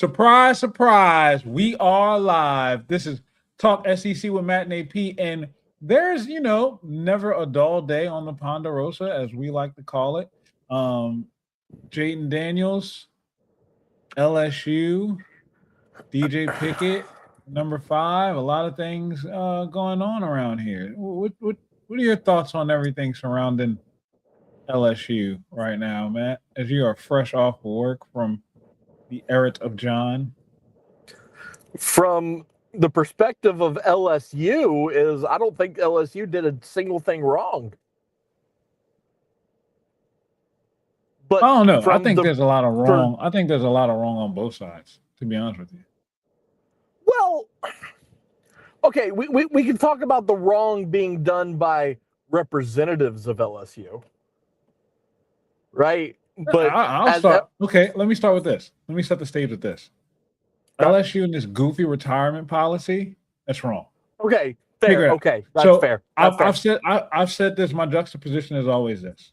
Surprise, surprise. We are live. This is Talk SEC with Matt and AP. And there's, never a dull day on the Ponderosa, as we like to call it. Jayden Daniels, LSU, DJ Pickett, number 5. A lot of things going on around here. What are your thoughts on everything surrounding LSU right now, Matt, as you are fresh off work from the Eret of John? From the perspective of LSU is I don't think LSU did a single thing wrong. But I don't know. I think there's a lot of wrong. I think there's a lot of wrong on both sides, to be honest with you. Well, okay, we can talk about the wrong being done by representatives of LSU, right? But I'll start. Okay, let me start with this. Let me set the stage with this. LSU and this goofy retirement policy, that's wrong. Okay, fair. Okay, that's fair. I've said this. My juxtaposition is always this: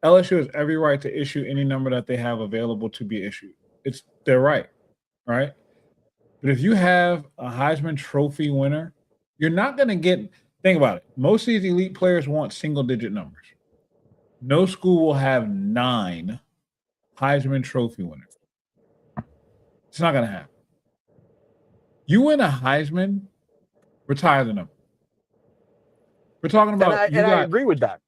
LSU has every right to issue any number that they have available to be issued. It's their right, right? But if you have a Heisman Trophy winner, you're not going to get. Think about it. Most of these elite players want single-digit numbers. No school will have 9 Heisman Trophy winners. It's not going to happen. You win a Heisman, retire the number. We're talking about. I agree with that.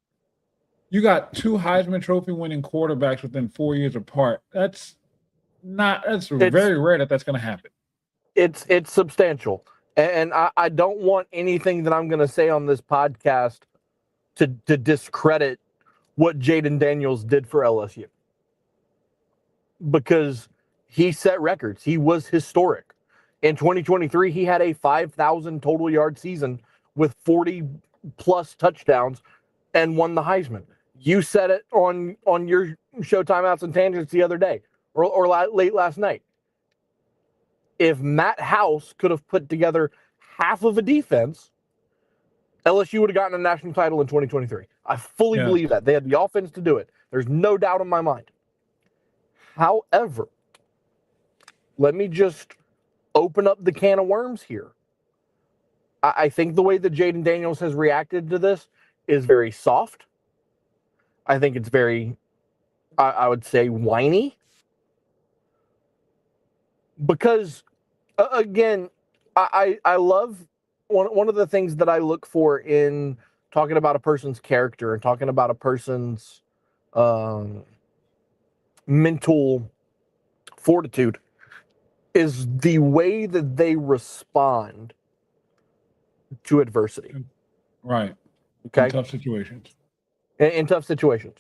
You got 2 Heisman Trophy winning quarterbacks within 4 years apart. That's very rare that's going to happen. It's substantial. And I don't want anything that I'm going to say on this podcast to discredit what Jayden Daniels did for LSU. Because he set records. He was historic. In 2023, he had a 5,000 total yard season with 40-plus touchdowns and won the Heisman. You said it on your show Timeouts and Tangents the other day or late last night. If Matt House could have put together half of a defense, LSU would have gotten a national title in 2023. I fully believe that. They had the offense to do it. There's no doubt in my mind. However, let me just open up the can of worms here. I think the way that Jayden Daniels has reacted to this is very soft. I think it's very, I would say, whiny. Because, again, I love one of the things that I look for in talking about a person's character and talking about a person's mental fortitude is the way that they respond to adversity. Right. Okay. In tough situations. In tough situations.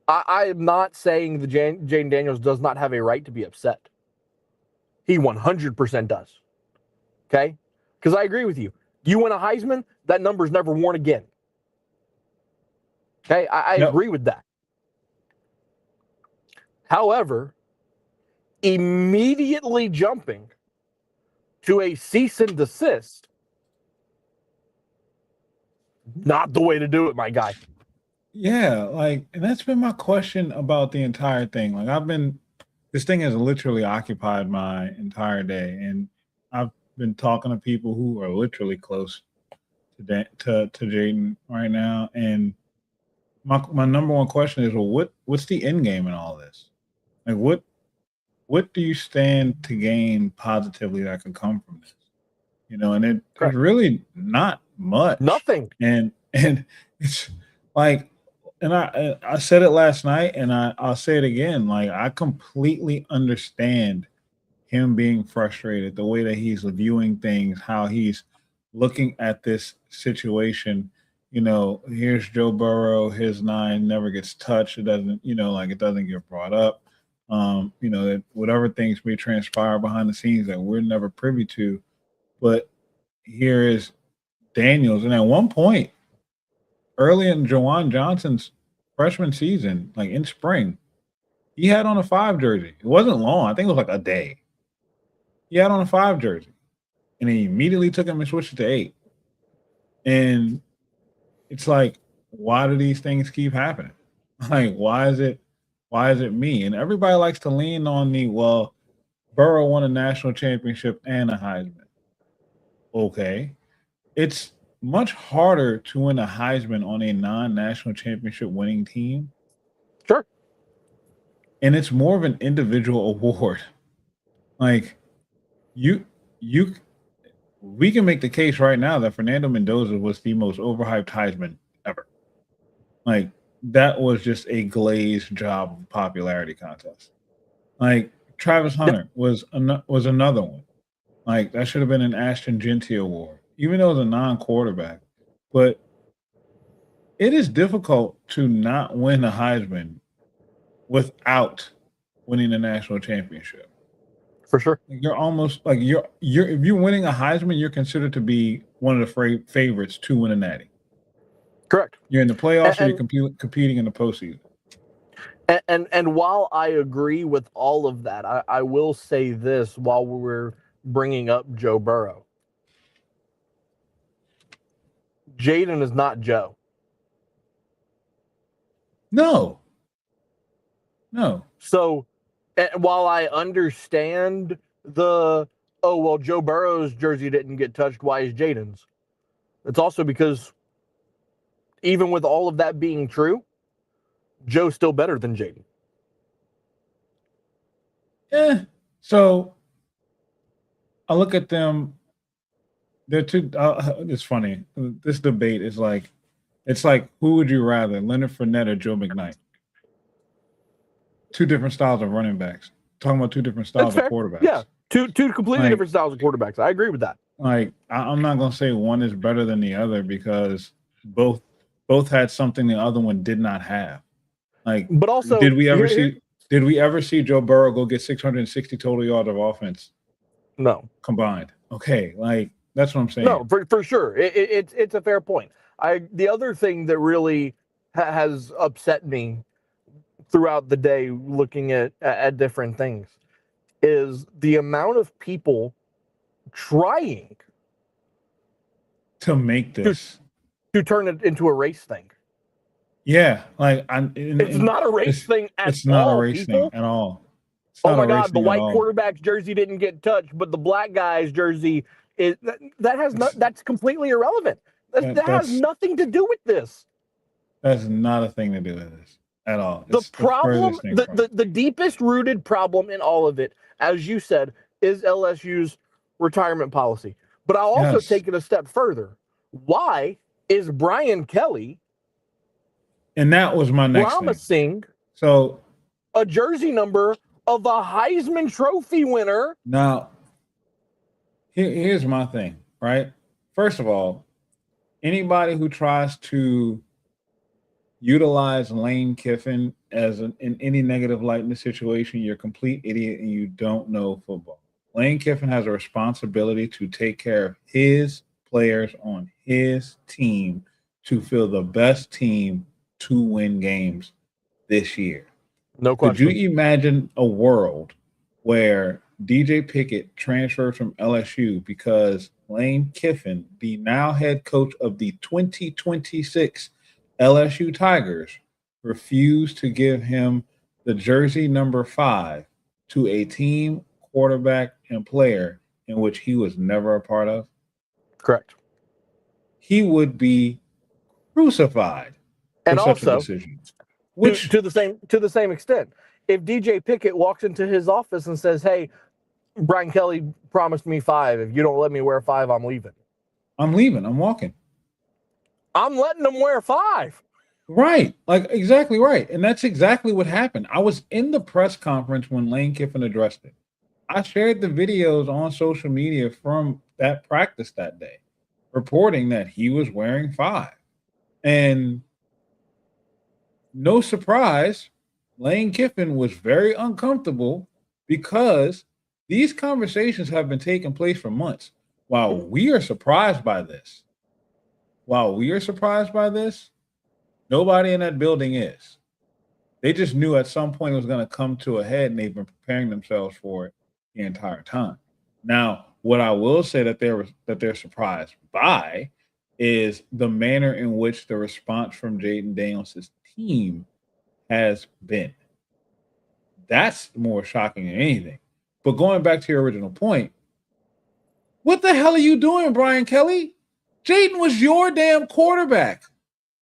I am not saying that Jayden Daniels does not have a right to be upset. He 100% does. Okay? Because I agree with you. You win a Heisman, that number's never worn again. Okay? I agree with that. However, immediately jumping to a cease and desist, not the way to do it, my guy. Yeah, and that's been my question about the entire thing. This thing has literally occupied my entire day, and I've been talking to people who are literally close to Jayden right now, and my number one question is, well, what's the end game in all this? Like, what do you stand to gain positively that could come from this? And it's really not much. Nothing. And it's like, and I said it last night, and I'll say it again. Like, I completely understand him being frustrated, the way that he's viewing things, how he's looking at this situation. Here's Joe Burrow, his 9 never gets touched. It doesn't, it doesn't get brought up. That whatever things may transpire behind the scenes that we're never privy to. But here is Daniels. And at one point, early in Jawan Johnson's freshman season, like in spring, he had on a 5 jersey. It wasn't long. I think it was like a day. He had on a 5 jersey. And he immediately took him and switched it to 8. And it's like, why do these things keep happening? Like, why is it me? And everybody likes to lean on the, well, Burrow won a national championship and a Heisman. Okay. It's much harder to win a Heisman on a non-national championship winning team. Sure. And it's more of an individual award. Like you we can make the case right now that Fernando Mendoza was the most overhyped Heisman ever. Like that was just a glazed job of popularity contest. Like Travis Hunter was another one. Like that should have been an Ashton Genty award, even though it was a non-quarterback. But it is difficult to not win a Heisman without winning a national championship. For sure. You're almost like you're if you're winning a Heisman, you're considered to be one of the favorites to win a natty. Correct. You're in the playoffs, or you're competing in the postseason. And while I agree with all of that, I will say this while we're bringing up Joe Burrow. Jayden is not Joe. No. So while I understand Joe Burrow's jersey didn't get touched, why is Jayden's? It's also because even with all of that being true, Joe's still better than Jayden. Yeah. So I look at them. They're two. It's funny. This debate is like, it's like, who would you rather, Leonard Fournette or Joe McKnight? Two different styles of running backs. Talking about two different styles of quarterbacks. Yeah, two completely different styles of quarterbacks. I agree with that. Like, I'm not gonna say one is better than the other because both had something the other one did not have. Like, but also, did we ever see Joe Burrow go get 660 total yards of offense? No, combined. Okay, like that's what I'm saying. No, for sure, it's a fair point. The other thing that really has upset me throughout the day, looking at different things, is the amount of people trying to make this to turn it into a race thing. Yeah, like it's not a race thing at all. It's not a race thing at all. Oh my God, the white quarterback's jersey didn't get touched, but the black guy's jersey is that's completely irrelevant. That has nothing to do with this. That's not a thing to do with this at all. The problem, the deepest rooted problem in all of it, as you said, is LSU's retirement policy. But I'll also take it a step further. Why is Brian Kelly, and that was my next promising thing. So a jersey number of a Heisman Trophy winner? Now, here's my thing, right? First of all, anybody who tries to utilize Lane Kiffin in any negative light in the situation, you're a complete idiot and you don't know football. Lane Kiffin has a responsibility to take care of his players on his team to fill the best team to win games this year. No question. Could you imagine a world where DJ Pickett transferred from LSU because Lane Kiffin, the now head coach of the 2026 LSU Tigers, refused to give him the jersey number 5 to a team, quarterback, and player in which he was never a part of? Correct. He would be crucified and for also, such a decision. Which to the same extent, if DJ Pickett walks into his office and says, "Hey, Brian Kelly promised me 5. If you don't let me wear 5, I'm leaving." I'm leaving. I'm walking. I'm letting them wear 5. Right. Like, exactly right. And that's exactly what happened. I was in the press conference when Lane Kiffin addressed it. I shared the videos on social media from that practice that day, reporting that he was wearing 5. And no surprise, Lane Kiffin was very uncomfortable because these conversations have been taking place for months. While we are surprised by this, nobody in that building is. They just knew at some point it was going to come to a head, and they've been preparing themselves for it the entire time. Now, what I will say that they're surprised by is the manner in which the response from Jayden Daniels' team has been. That's more shocking than anything, But going back to your original point, what the hell are you doing, Brian Kelly? Jayden was your damn quarterback.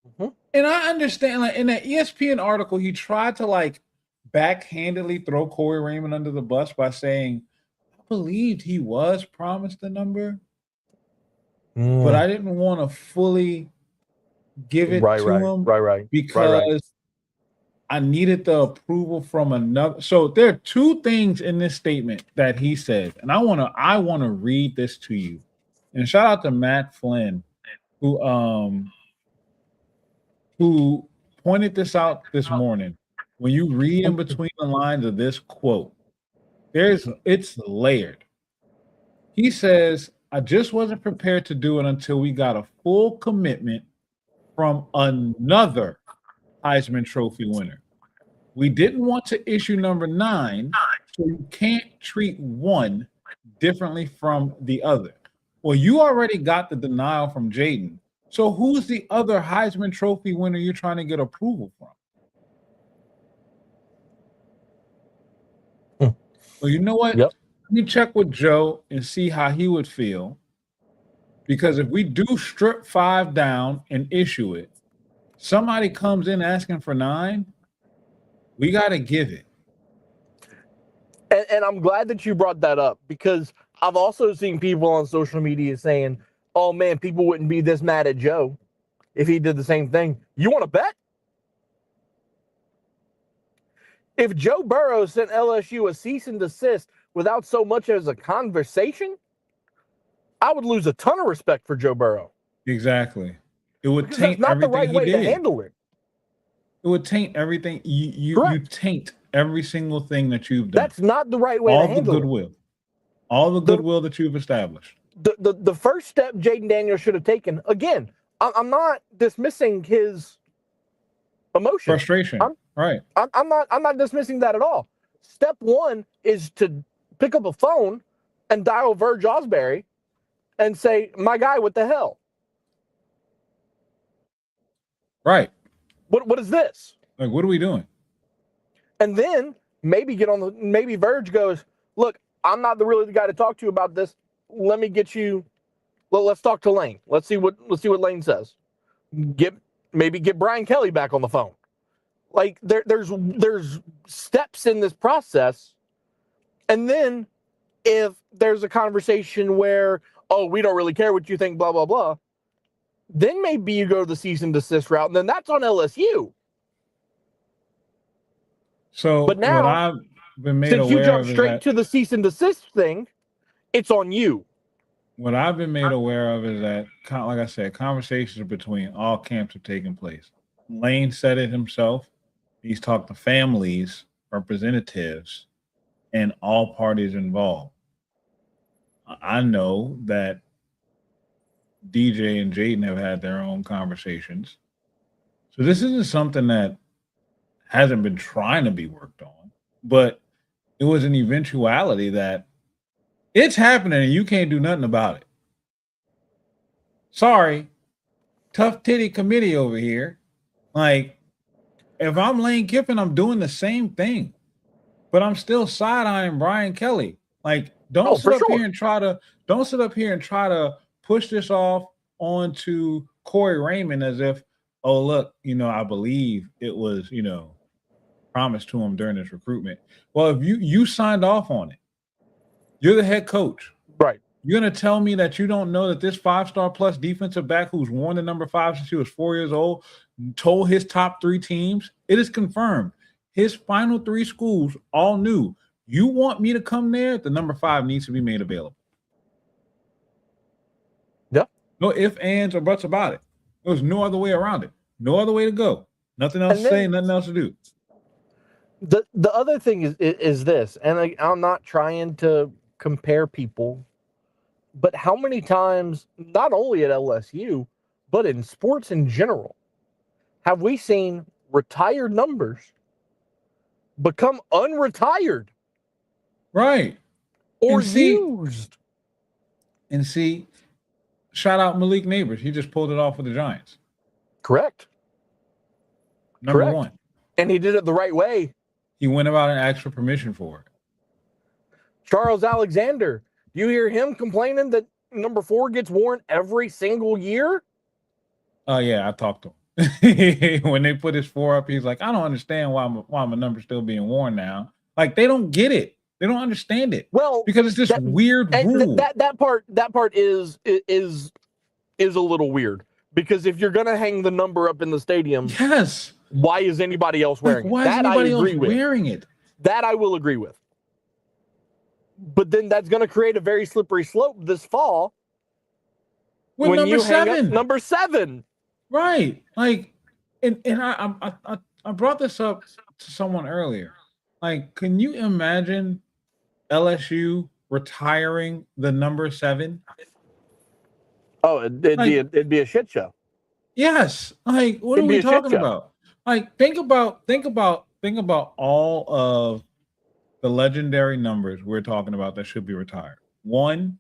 Mm-hmm. And I understand, like in that ESPN article, he tried to like backhandedly throw Corey Raymond under the bus by saying, I believed he was promised the number, but I didn't want to fully give it to him because I needed the approval from another. So there are two things in this statement that he said, and I want to read this to you. And shout out to Matt Flynn, who pointed this out this morning. When you read in between the lines of this quote, it's layered. He says, I just wasn't prepared to do it until we got a full commitment from another Heisman Trophy winner. We didn't want to issue number 9, so you can't treat one differently from the other. Well, you already got the denial from Jayden. So who's the other Heisman Trophy winner you're trying to get approval from? Well, you know what? Yep. Let me check with Joe and see how he would feel. Because if we do strip 5 down and issue it, somebody comes in asking for 9, we got to give it. And I'm glad that you brought that up, because I've also seen people on social media saying, oh, man, people wouldn't be this mad at Joe if he did the same thing. You want to bet? If Joe Burrow sent LSU a cease and desist without so much as a conversation, I would lose a ton of respect for Joe Burrow. Exactly. It would because taint that's not everything the right he way did. to handle it. It would taint everything. You taint every single thing that you've done. That's not the right way to handle it. All the goodwill that you've established. The first step Jayden Daniels should have taken, again, I'm not dismissing his emotion. Frustration. Right. I'm not dismissing that at all. Step 1 is to pick up a phone and dial Verge Osbury and say, my guy, what the hell? Right. What is this? Like, what are we doing? And then maybe maybe Verge goes, look, I'm not really the guy to talk to about this. Let me get you. Well, let's talk to Lane. Let's see what Lane says. Get Brian Kelly back on the phone. Like there's steps in this process. And then if there's a conversation where, oh, we don't really care what you think, blah, blah, blah, then maybe you go to the cease and desist route, and then that's on LSU. So, but now, what I've been made since aware you jump of straight to the cease and desist thing, it's on you. What I've been made aware of is that, like I said, conversations between all camps have taken place. Lane said it himself. He's talked to families, representatives, and all parties involved. I know that DJ and Jayden have had their own conversations. So this isn't something that hasn't been trying to be worked on, but it was an eventuality that it's happening and you can't do nothing about it. Sorry, tough titty committee over here. Like, if I'm Lane Kiffin, I'm doing the same thing, but I'm still side-eyeing Brian Kelly. Like, don't sit up here and try to push this off onto Corey Raymond as if, oh, look, I believe it was, promised to him during this recruitment. Well, if you signed off on it, you're the head coach. Right. You're going to tell me that you don't know that this 5-star plus defensive back who's worn the number 5 since he was 4 years old told his top 3 teams? It is confirmed. His final 3 schools all knew, you want me to come there, the number 5 needs to be made available. Yeah. No ifs, ands, or buts about it. There was no other way around it. No other way to go. Nothing else to say, nothing else to do. The other thing is this, and I'm not trying to compare people, but how many times, not only at LSU, but in sports in general, have we seen retired numbers become unretired? Right. Or used. And see, shout out Malik Neighbors. He just pulled it off with the Giants. Correct. Number 1. And he did it the right way. He went about and asked for permission for it. Charles Alexander. Do you hear him complaining that number 4 gets worn every single year? Oh yeah, I talked to him. When they put his 4 up, he's like, I don't understand why my number's still being worn now. Like they don't get it. They don't understand it. Well, because it's this weird rule. That part is a little weird, because if you're gonna hang the number up in the stadium, yes, why is anybody else wearing it? Why that? is anybody I agree else with. Wearing it? That I will agree with. But then that's going to create a very slippery slope this fall with when number you 7. hang up number 7. Right. Like, and I brought this up to someone earlier. Like, can you imagine LSU retiring the number 7? Oh, it'd be a shit show. Yes. Like, what are we talking about? Like, think about all of the legendary numbers we're talking about that should be retired. 1,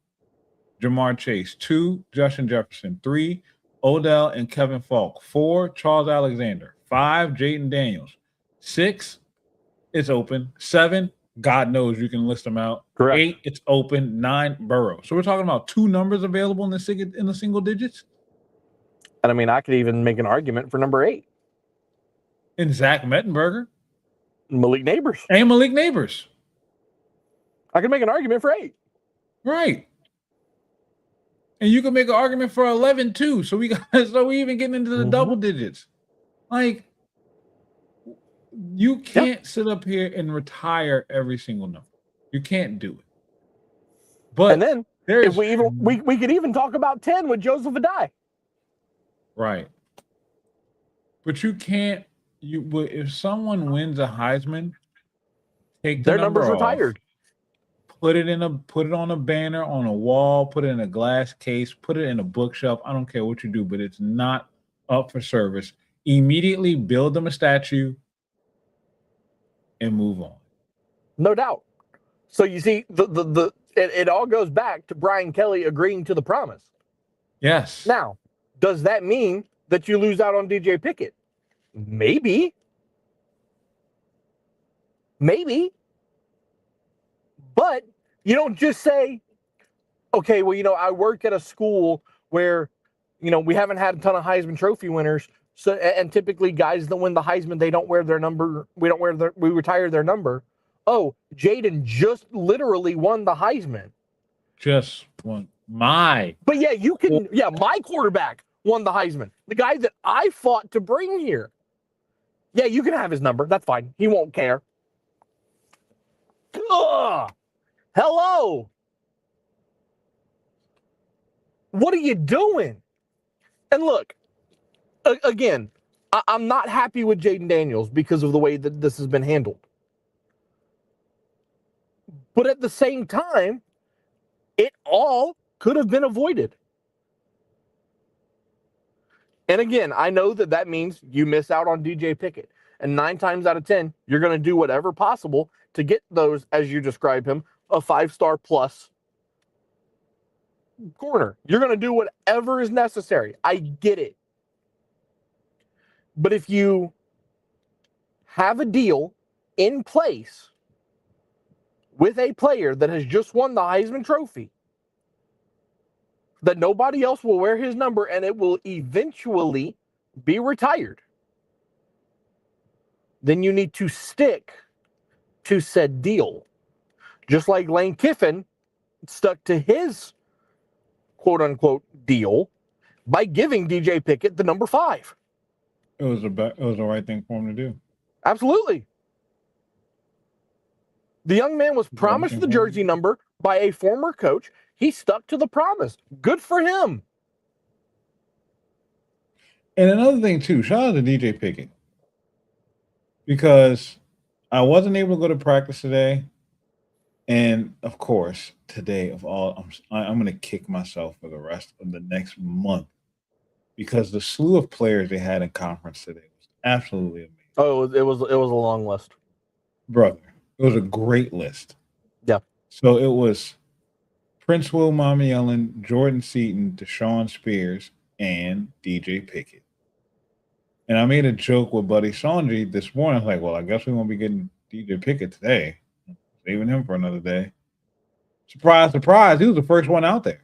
Jamar Chase. 2, Justin Jefferson. 3, Odell and Kevin Falk. 4, Charles Alexander. 5, Jayden Daniels. 6, it's open. 7, God knows you can list them out. Correct. 8, it's open. 9, Burrow. So we're talking about 2 numbers available in the single digits. And I mean, I could even make an argument for number 8. And Zach Mettenberger. Malik Neighbors. And Malik Neighbors. I could make an argument for 8. Right. And you can make an argument for 11 too. So we even getting into the double digits. Like, you can't sit up here and retire every single number. You can't do it. But and then if we could even talk about 10 with Joseph Adai. Right. But you can't. If someone wins a Heisman, take their numbers off, retired. Put it on a banner, on a wall, put it in a glass case, put it in a bookshelf. I don't care what you do, but it's not up for service. Immediately build them a statue and move on. No doubt. So you see, it all goes back to Brian Kelly agreeing to the promise. Yes. Now, does that mean that you lose out on DJ Pickett? Maybe. But you don't just say, okay, well, I work at a school where, we haven't had a ton of Heisman Trophy winners. So, and typically guys that win the Heisman, they don't wear their number. We retire their number. Oh, Jayden just literally won the Heisman. Just won. But yeah, my quarterback won the Heisman. The guy that I fought to bring here. Yeah, you can have his number. That's fine. He won't care. Ugh. Hello. What are you doing? And look, again, I'm not happy with Jayden Daniels because of the way that this has been handled. But at the same time, it all could have been avoided. And again, I know that means you miss out on DJ Pickett. And 9 times out of 10, you're going to do whatever possible to get those, as you describe him, a 5-star plus corner. You're going to do whatever is necessary. I get it. But if you have a deal in place with a player that has just won the Heisman Trophy, that nobody else will wear his number and it will eventually be retired, then you need to stick to said deal. Just like Lane Kiffin stuck to his quote-unquote deal by giving DJ Pickett the number 5. It was the right thing for him to do. Absolutely. The young man was promised the jersey number by a former coach. He stuck to the promise. Good for him. And another thing, too, shout out to DJ Pickett. Because I wasn't able to go to practice today. And, of course, today of all, I'm going to kick myself for the rest of the next month. Because the slew of players they had in conference today was absolutely amazing. Oh, it was a long list. Brother, it was a great list. Yeah. So it was Prince Will Mamiellen, Jordan Seaton, Deshaun Spears, and DJ Pickett. And I made a joke with Buddy Saundry this morning. I was like, well, I guess we won't be getting DJ Pickett today. Saving him for another day. Surprise, surprise. He was the first one out there.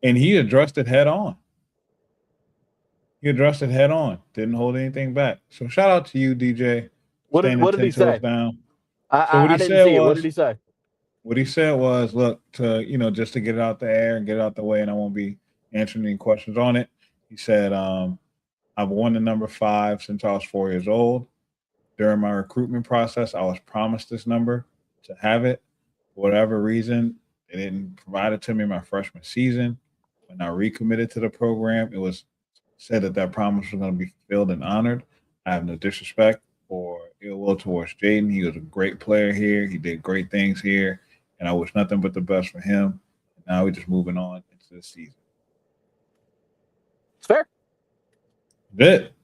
And he addressed it head on. Didn't hold anything back. So shout out to you, DJ. What did he say? Down. I didn't see it. What did he say? What he said was, look, just to get it out the air and get it out the way, and I won't be answering any questions on it. He said, I've won the number 5 since I was 4 years old. During my recruitment process, I was promised this number to have it. For whatever reason, they didn't provide it to me my freshman season. When I recommitted to the program, it was said that promise was going to be fulfilled and honored. I have no disrespect or ill will towards Jayden. He was a great player here. He did great things here, and I wish nothing but the best for him. Now we're just moving on into the season. It's fair. That's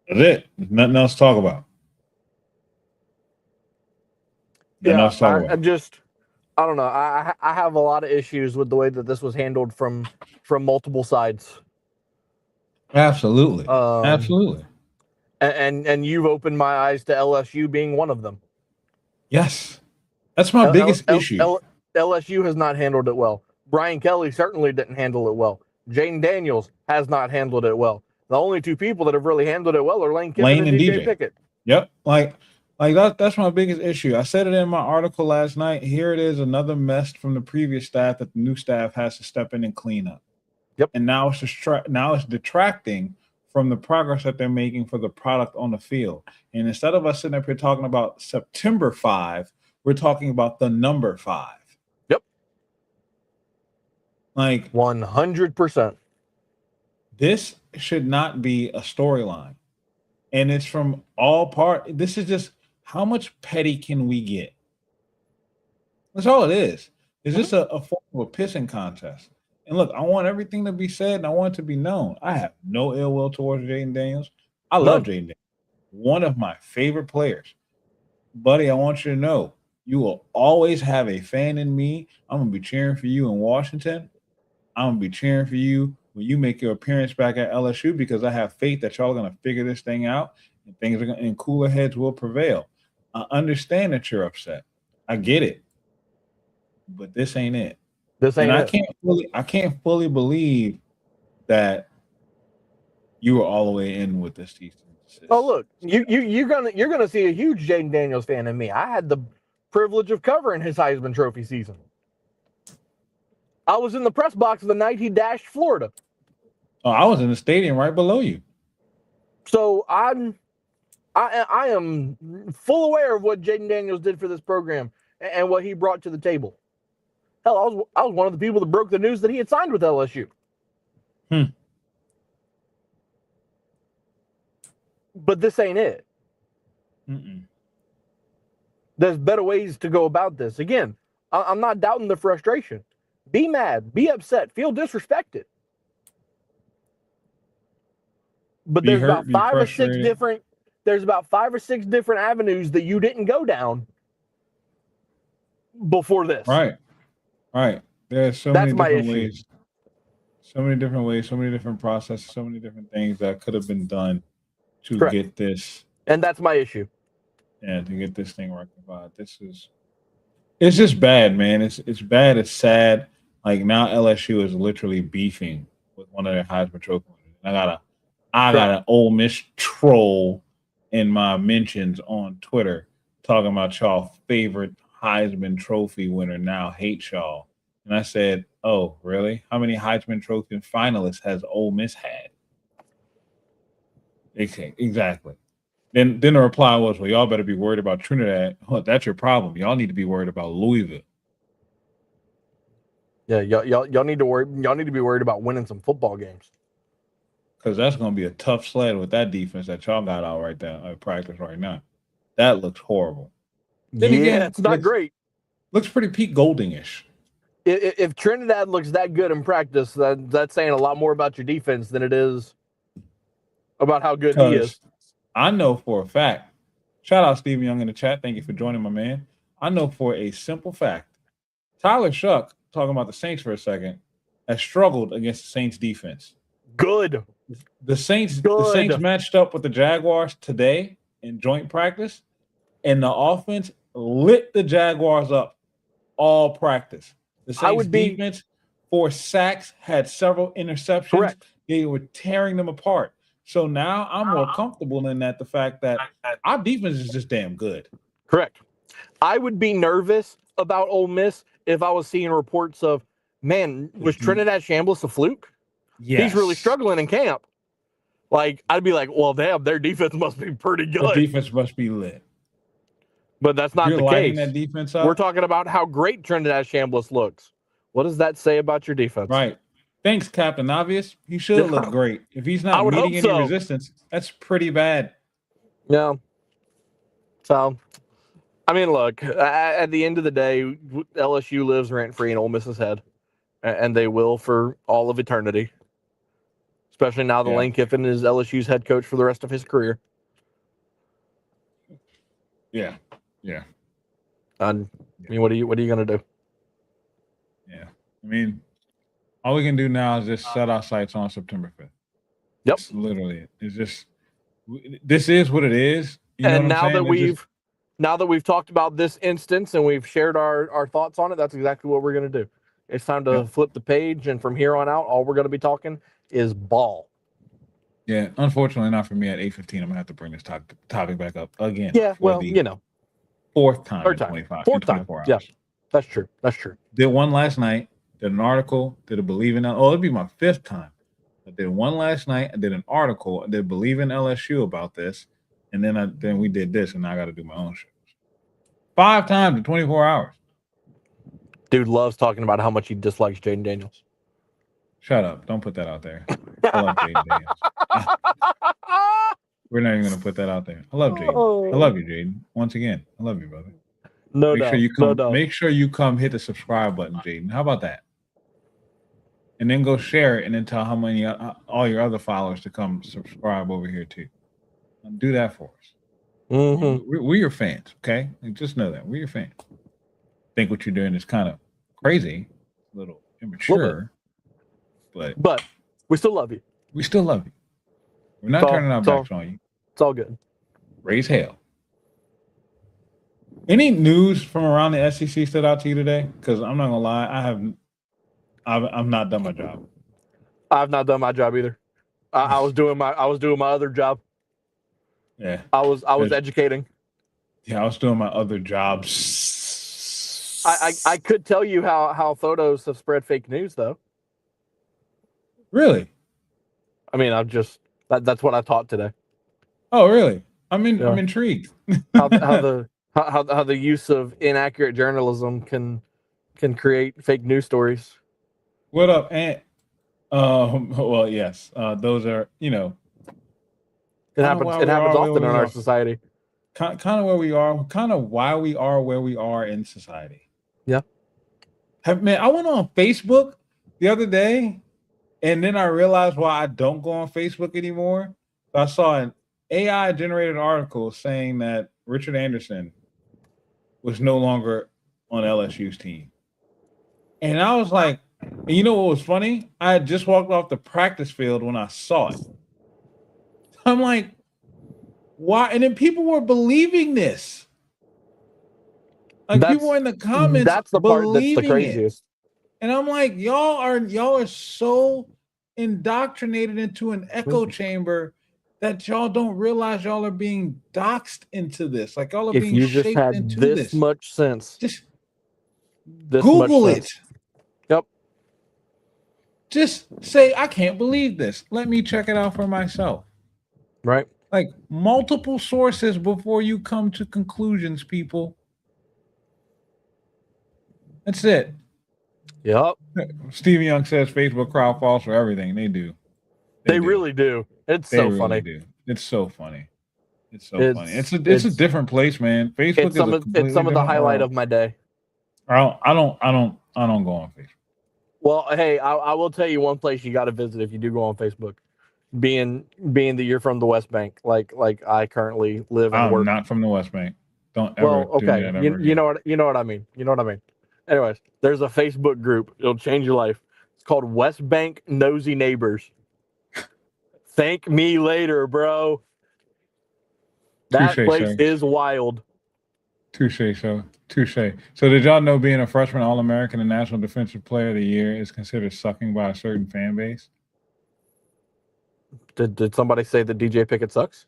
it. There's nothing else to talk about. I don't know. I have a lot of issues with the way that this was handled from multiple sides. Absolutely. Absolutely. And you've opened my eyes to LSU being one of them. Yes. That's my biggest issue. LSU has not handled it well. Brian Kelly certainly didn't handle it well. Jayden Daniels has not handled it well. The only two people that have really handled it well are Lane Kiffin and DJ Pickett. Yep. Like that's my biggest issue. I said it in my article last night. Here it is, another mess from the previous staff that the new staff has to step in and clean up. Yep. And now it's detracting from the progress that they're making for the product on the field. And instead of us sitting up here talking about September 5, we're talking about the number 5. Yep. Like 100%. This should not be a storyline. And it's from all part. This is just, how much petty can we get? That's all it is. It's just a form of a pissing contest. And look, I want everything to be said, and I want it to be known. I have no ill will towards Jayden Daniels. I love Jayden Daniels. One of my favorite players. Buddy, I want you to know, you will always have a fan in me. I'm going to be cheering for you in Washington. I'm going to be cheering for you when you make your appearance back at LSU, because I have faith that y'all are going to figure this thing out and cooler heads will prevail. I understand that you're upset. I get it. But this ain't it. I can't fully believe that you were all the way in with this season. Oh, look, you're gonna see a huge Jayden Daniels fan in me. I had the privilege of covering his Heisman Trophy season. I was in the press box the night he dashed Florida. Oh, I was in the stadium right below you. So I am full aware of what Jayden Daniels did for this program and what he brought to the table. Hell, I was one of the people that broke the news that he had signed with LSU. But this ain't it. There's better ways to go about this. Again, I'm not doubting the frustration. Be mad, be upset, feel disrespected. But there's about 5 or 6 different avenues that you didn't go down before this. Right. There's so many different ways. So many different ways, so many different processes, so many different things that could have been done to get this. And that's my issue. Yeah, to get this thing rectified. It's just bad, man. It's bad. It's sad. Like, now LSU is literally beefing with one of their Heisman Trophy winners. I got an Ole Miss troll in my mentions on Twitter talking about y'all favorite Heisman Trophy winner now hates y'all. And I said, oh, really? How many Heisman Trophy finalists has Ole Miss had? Exactly. Then the reply was, well, y'all better be worried about Trinidad. Well, that's your problem. Y'all need to be worried about Louisville. Yeah, y'all need to worry. Y'all need to be worried about winning some football games. Because that's going to be a tough sled with that defense that y'all got out right there at practice right now. That looks horrible. Then again, it's not great. Looks pretty Pete Golding-ish. If Trinidad looks that good in practice, that's saying a lot more about your defense than it is about how good he is. I know for a fact, shout out Steve Young in the chat. Thank you for joining, my man. I know for a simple fact, Tyler Shuck, talking about the Saints for a second, has struggled against the Saints defense. Good. The Saints matched up with the Jaguars today in joint practice, and the offense lit the Jaguars up all practice. The I Saints would be defense, 4 sacks, had several interceptions. correct. They were tearing them apart. So now I'm more comfortable in that the fact that our defense is just damn good. Correct. I would be nervous about Ole Miss if I was seeing reports of, man, was Trinidad Chambliss a fluke? Yes. He's really struggling in camp. Like, I'd be like, well, damn, their defense must be pretty The good. defense must be lit. But that's not You're the lighting case. that defense up. We're talking about how great Trinidad Chambliss looks. What does that say about your defense? Right. Thanks, Captain Obvious. He should look great. If he's not meeting any resistance, that's pretty bad. Yeah. So, I mean, look, at the end of the day, LSU lives rent-free in Ole Miss's head, and they will for all of eternity, especially now that Lane Kiffin is LSU's head coach for the rest of his career. Yeah. Yeah. And, I mean, what are you going to do? Yeah. I mean, all we can do now is just set our sights on September 5th. Yep. That's literally it. It's just, this is what it is. You know and what I'm saying? now that we've talked about this instance and we've shared our thoughts on it, that's exactly what we're going to do. It's time to flip the page, and from here on out, all we're going to be talking is ball. Yeah, unfortunately not for me. At 8:15, I'm going to have to bring this topic back up again. Yeah, well, you know. Fourth time Third in time. 24 hours. Yeah, that's true. That's true. Did one last night, did an article, did a Believe in it'd be my 5th time. I did one last night, I did an article, I did Believe in LSU about this, and then we did this, and now I got to do my own shows. 5 times in 24 hours. Dude loves talking about how much he dislikes Jayden Daniels. Shut up. Don't put that out there. I love Jayden Daniels. We're not even going to put that out there. I love Jayden. I love you, Jayden. Once again, I love you, brother. Make sure you come hit the subscribe button, Jayden. How about that? And then go share it, and then tell how many all your other followers to come subscribe over here too. Do that for us. Mm-hmm. We're your fans, okay? Just know that we're your fans. Think what you're doing is kind of crazy, a little immature, but we still love you. We still love you. We're not turning our backs on you. It's all good. Raise hell. Any news from around the SEC stood out to you today? Because I'm not gonna lie, I've not done my job. I've not done my job either. I was doing my other job. Yeah. I was educating. Yeah, I was doing my other jobs. I could tell you how photos have spread fake news though. Really? I mean, that's what I taught today. Oh, really? I'm intrigued. how the use of inaccurate journalism can create fake news stories. What up, Ant? Well, yes. Those are, it happens often in our society. Kind of where we are, kind of why we are where we are in society. Yeah. Man, I went on Facebook the other day, and then I realized why I don't go on Facebook anymore. So I saw an AI-generated article saying that Richard Anderson was no longer on LSU's team. And I was like, and you know what was funny? I had just walked off the practice field when I saw it. I'm like, why? And then people were believing this. Like people were in the comments. That's the part that's the craziest. And I'm like, y'all are so indoctrinated into an echo chamber that y'all don't realize y'all are being doxed into this. Like y'all are being shaped into this. If you just had this much sense, just Google it. Yep. Just say, I can't believe this. Let me check it out for myself. Right. Like multiple sources before you come to conclusions, people. That's it. Yep. Steve Young says Facebook crowd falls for everything. They do. They really do. It's so funny. Do. It's so funny. It's so funny. It's a different place, man. Facebook it's some of the highlight of my day. I don't go on Facebook. Well, hey, I will tell you one place you got to visit if you do go on Facebook. Being that you're from the West Bank, like I currently live and work. I'm not from the West Bank. Don't ever do that ever again. You know what I mean. You know what I mean. Anyways, there's a Facebook group. It'll change your life. It's called West Bank Nosy Neighbors. Thank me later, bro. That place is wild. Touche, so. Touche. So did y'all know being a freshman All-American and National Defensive Player of the Year is considered sucking by a certain fan base? Did somebody say that DJ Pickett sucks?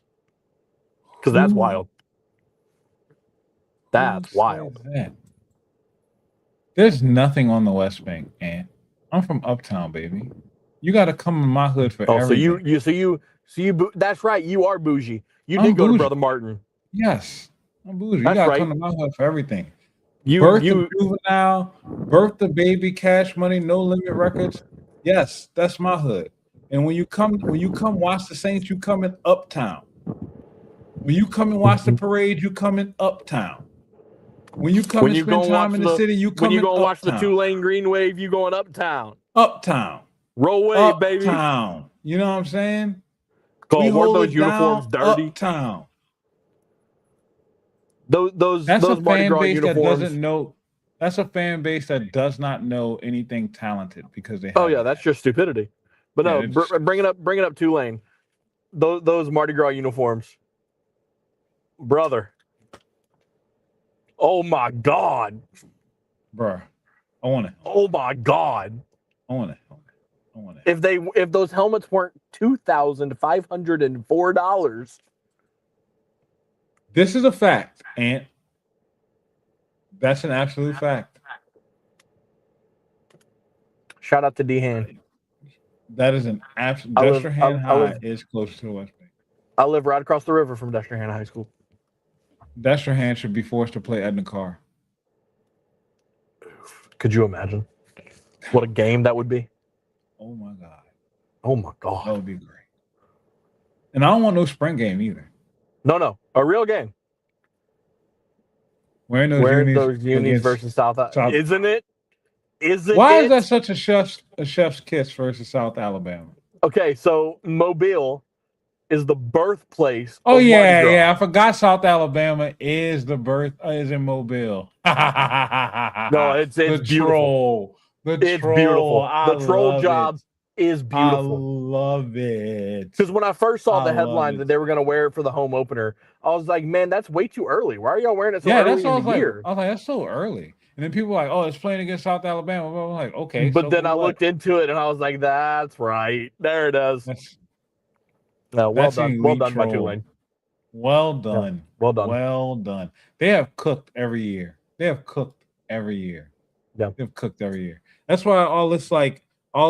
Because that's wild. That's wild. That? There's nothing on the West Bank, and I'm from Uptown, baby. You got to come in my hood for everything. So you that's right. You are bougie. You I'm did go bougie. to Brother Martin. Yes, I'm bougie. That's you got to right. come to my hood for everything. Birth the Juvenile, Birth the Baby, Cash Money, No Limit Records. Yes, that's my hood. And when you come watch the Saints, you come in Uptown. When you come and watch the parade, you come in Uptown. When you come and spend time in the city, you come in Uptown. When you go watch the Tulane Green Wave, you going Uptown. Uptown. Roll wave, baby. Uptown. You know what I'm saying? We hold those uniforms dirty. Uptown. Those Mardi Gras uniforms. That doesn't know. That's a fan base that does not know anything talented because they. Oh yeah, that's just stupidity. But no, bring it up, Tulane. Those Mardi Gras uniforms, brother. Oh my God, bruh, I want it. Oh my God, I want it. If those helmets weren't $2,504. This is a fact, and that's an absolute fact. Shout out to D-Han. That is an absolute. Destrehan High is close to the West Bank. I live right across the river from Destrehan High School. Destrehan should be forced to play Edna Carr. Could you imagine what a game that would be? Oh my God. Oh my God. That would be great. And I don't want no spring game either. No, a real game. Wearing those unis versus South. Isn't it? Why is that such a chef's kiss versus South Alabama? Okay, so Mobile is the birthplace. Oh yeah. I forgot South Alabama is the is in Mobile. No, it's beautiful. It's beautiful. The troll job is beautiful. I love it. Because when I first saw the headline that they were going to wear it for the home opener, I was like, man, that's way too early. Why are y'all wearing it so early in the year? I was like, that's so early. And then people were like, oh, it's playing against South Alabama. I was like, okay. But then I looked into it and I was like, that's right. There it is. Well done by Tulane. Well done. Yeah, well done. Well done. They have cooked every year. Yeah. They've cooked every year. That's why all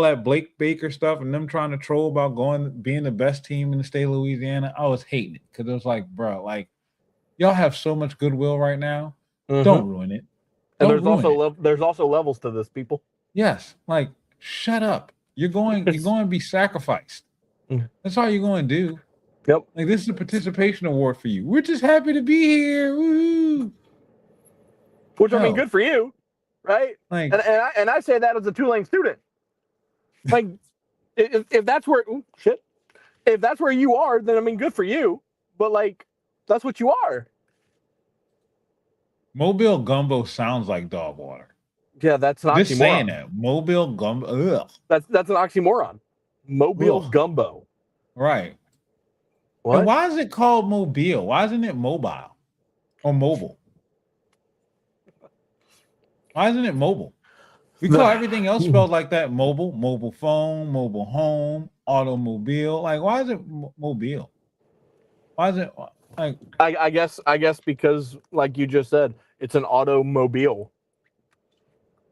that Blake Baker stuff and them trying to troll about being the best team in the state of Louisiana, I was hating it because it was like, bro, like y'all have so much goodwill right now. Mm-hmm. Don't ruin it. And there's also levels to this, people. Yes, like shut up. You're going to be sacrificed. That's all you're going to do. Yep. Like this is a participation award for you. We're just happy to be here. Woo! Which I mean, good for you, right? Like, and I say that as a Tulane student. Like, if that's where if that's where you are, then I mean, good for you. But like, that's what you are. Mobile gumbo sounds like dog water. Yeah, that's an oxymoron. Just saying that. Mobile gumbo. Ugh. That's an oxymoron. Mobile gumbo. Right. What? And why is it called Mobile? Why isn't it mobile or mobile? Why isn't it mobile? We call everything else spelled like that. Mobile phone, mobile home, automobile. Like, why is it mobile? Why is it like? I guess because, like you just said, it's an automobile.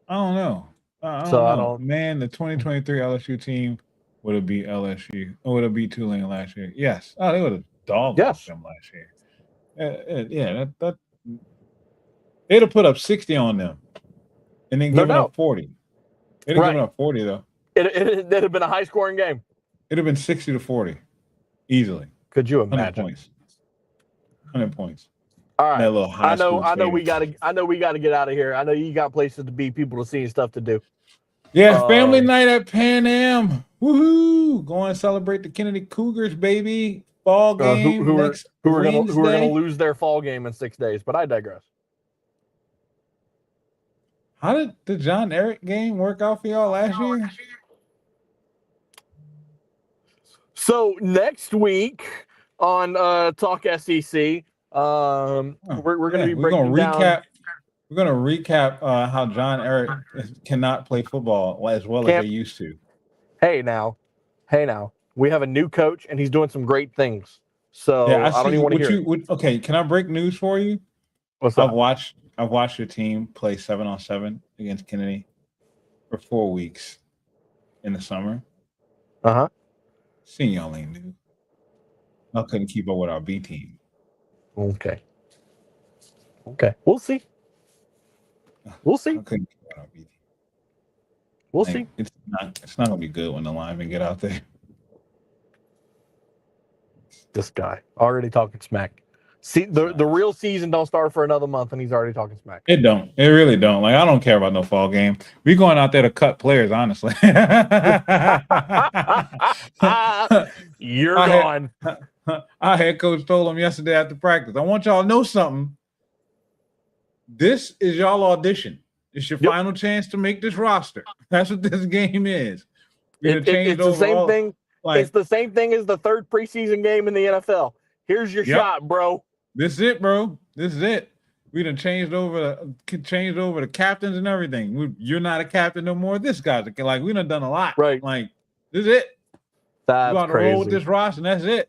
I don't know. I don't know. Man, the 2023 LSU team would have beat LSU or would have beat Tulane last year. Yes. Oh, they would have dogged them last year. That they'd have put up 60 on them. And then given up 40. They'd have given up 40, though. It'd have been a high-scoring game. It'd have been 60-40. Easily. Could you imagine? 100 points. All right. That little high I know we gotta get out of here. I know you got places to be, people to see, and stuff to do. Yeah, family night at Pan Am. Woohoo! Going to celebrate the Kennedy Cougars, baby. Fall game. Who are gonna lose their fall game in 6 days, but I digress. How did the John Eric game work out for y'all last year? So next week on Talk SEC, we're going to be breaking down. We're gonna recap how John Eric cannot play football as well as they used to. Hey now, we have a new coach and he's doing some great things. So Yeah, I don't even want to hear it. Okay, can I break news for you? What's up? I've watched your team play 7-on-7 against Kennedy for 4 weeks in the summer. Seen y'all ain't new. I couldn't keep up with our B team. Okay. We'll see. I couldn't keep up with our B team. We'll see. It's not gonna be good when the linemen get out there. This guy already talking smack. See, the real season don't start for another month, and he's already talking smack. It don't. It really don't. Like, I don't care about no fall game. We going out there to cut players, honestly. You're gone. Our head coach told him yesterday after practice, I want y'all to know something. This is y'all audition. It's your final chance to make this roster. That's what this game is. It's the same thing. It's the same thing as the third preseason game in the NFL. Here's your shot, bro. This is it, bro. This is it. We done changed over the captains and everything. You're not a captain no more. This guy's like, we done a lot. Right. Like, this is it. That's we're going to roll with this roster, and that's it.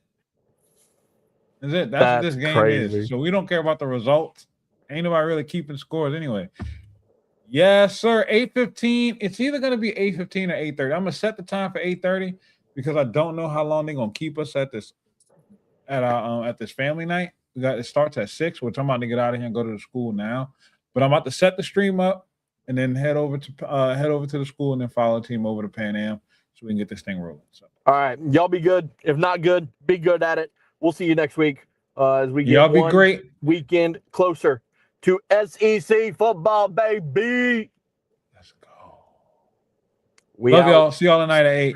That's it. That's what this game is. So we don't care about the results. Ain't nobody really keeping scores anyway. Yes, sir. 8:15. It's either going to be 8:15 or 8:30. I'm going to set the time for 8:30 because I don't know how long they're going to keep us at this family night. It starts at 6, which I'm about to get out of here and go to the school now. But I'm about to set the stream up and then head over to the school and then follow the team over to Pan Am so we can get this thing rolling. So, all right, y'all be good. If not good, be good at it. We'll see you next week as we get one great weekend closer to SEC football, baby. Let's go. We Love out. y'all. See y'all tonight at 8.